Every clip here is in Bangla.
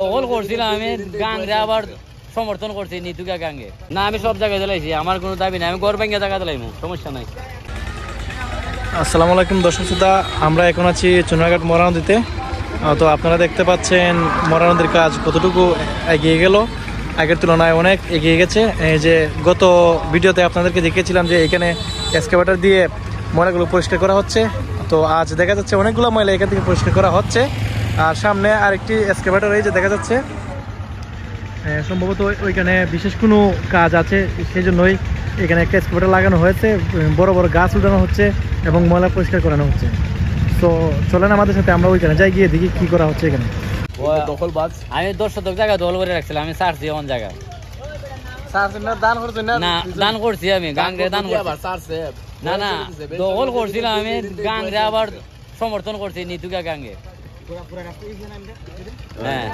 দখল করছিলাম আমি গাঙ্গে, আবার সমর্থন করছি নিতুকা গাঙ্গে। না, আমি সব জায়গায় দিলাইছি, আমার কোনো দাবি নাই, আমি গড় ভাঙ্গা জায়গা দিলাইমু, সমস্যা নাই। আসসালামু আলাইকুম দর্শক শ্রোতা, আমরা এখন আছি চুনারঘাট মরা নদীতে। তো আপনারা দেখতে পাচ্ছেন মরা নদীর কাজ কতটুকু এগিয়ে গেল, আগের তুলনায় অনেক এগিয়ে গেছে। এই যে গত ভিডিওতে আপনাদেরকে দেখিয়েছিলাম যে এখানে এক্সকাভেটর দিয়ে ময়লাগুলো পরিষ্কার করা হচ্ছে, তো আজ দেখা যাচ্ছে অনেকগুলো ময়লা এখান থেকে পরিষ্কার করা হচ্ছে। আর সামনে আরেকটি এক্সকাভেটর এই যে দেখা যাচ্ছে, সম্ভবত ওইখানে বিশেষ কোনো কাজ আছে, সেই জন্যই এখানে একটা এক্সকাভেটর লাগানো হয়েছে, বড় বড় গাছ উঠানো হচ্ছে এবং ময়লা পরিষ্কার করানো হচ্ছে। তো চলেন আমাদের সাথে, আমরা ওইখানে যাই, গিয়ে দেখি কি করা হচ্ছে এখানে। আমি 10 শতক জায়গা দখল করে রাখছিলাম, আমি ছাড়ছি এমন জায়গা। না, দান করছি আমি গাঙ্গে, দান করছি। না না, দখল করছিলাম আমি গাঙ্গে, আবার সমর্থন করছি নিতুকা গাঙ্গে। হ্যাঁ,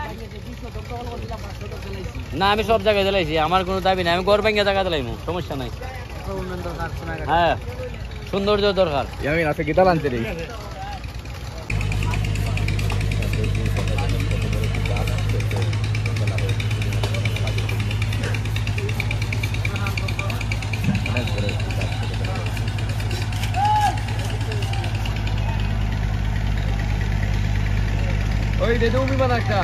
না আমি সব জায়গায় দিলাইছি, আমার কোনো দাবি নাই, আমি গড় ভাঙ্গা জায়গা দিলাইমু, সমস্যা নাই। হ্যাঁ, সৌন্দর্য দরকার। ওই দে তুমি বানা একটা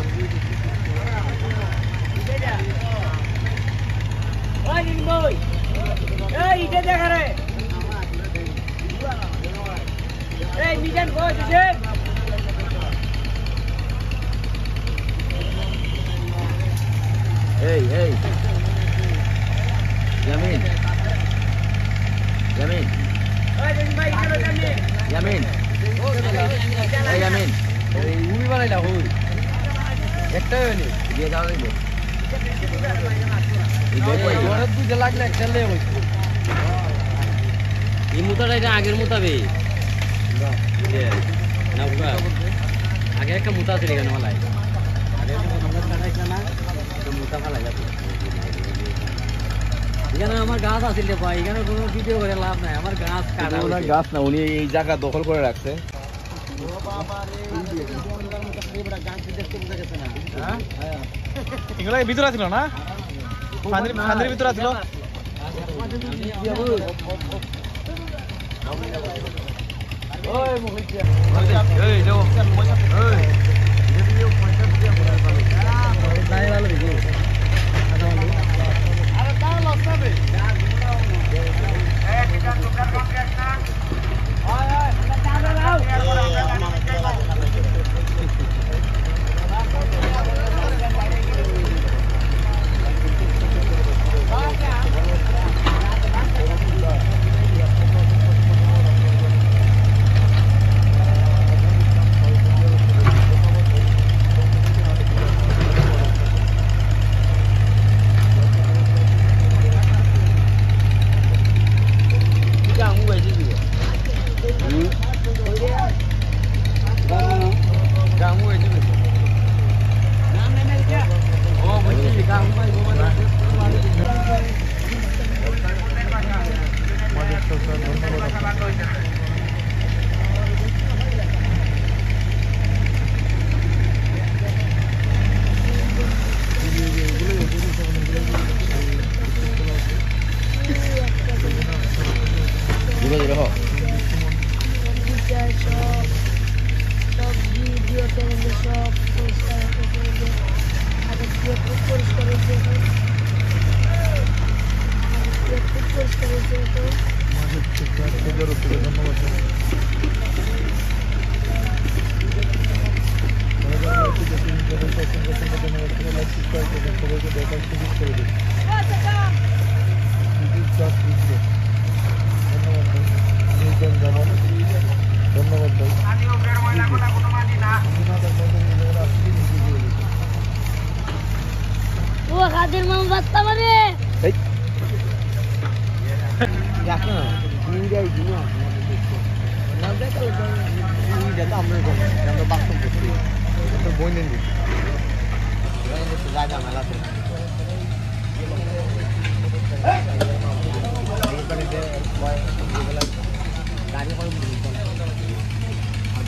ওই নিন বই, এই ইটা দেখা রে, এই মিজান কই দিছে? এই ইয়ামিন ওই দিন ভাই ইটা জানি ইয়ামিন এই উমি বানাইলা হই একটা হইনি দিয়ে দাও দিল এই বড় দুধ লাগলে একটা লে হই। এই মুতাটা এটা আগের মুতাবে না, আগে একটা মুতা ছিল এখানে মালাই, আগে না মুতা ফালাই যাবে। এখানে আমার গাছ আছে রে ভাই, এখানে কোনো ভিডিও করে লাভ নাই, আমার গাছ কাটা হইছে। গাছ না, উনি এই জায়গা দখল করে রাখছে। এগুলো ভিতরে ছিল না, ফান্দির ভিতরে ছিল।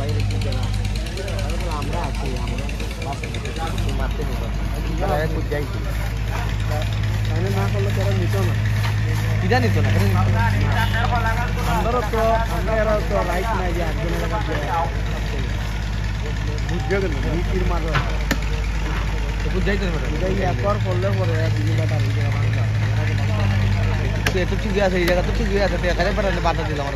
গাড়ি আমরা আছি আমরা মারতে নিব খুব যাইছি না করলে তারা নিত না কিটা নিত না আমারও তো আমরা তো রাইট নাই যে একজনের কাছে বুঝবে গেল নীতির মাঝে বুঝাইতে পারে বুঝাই একবার করলে পরে দুইটা তার এই জায়গা ভাঙা এত ঠিক আছে এই জায়গা তো ঠিক আছে এখানে বাধা দিল আমার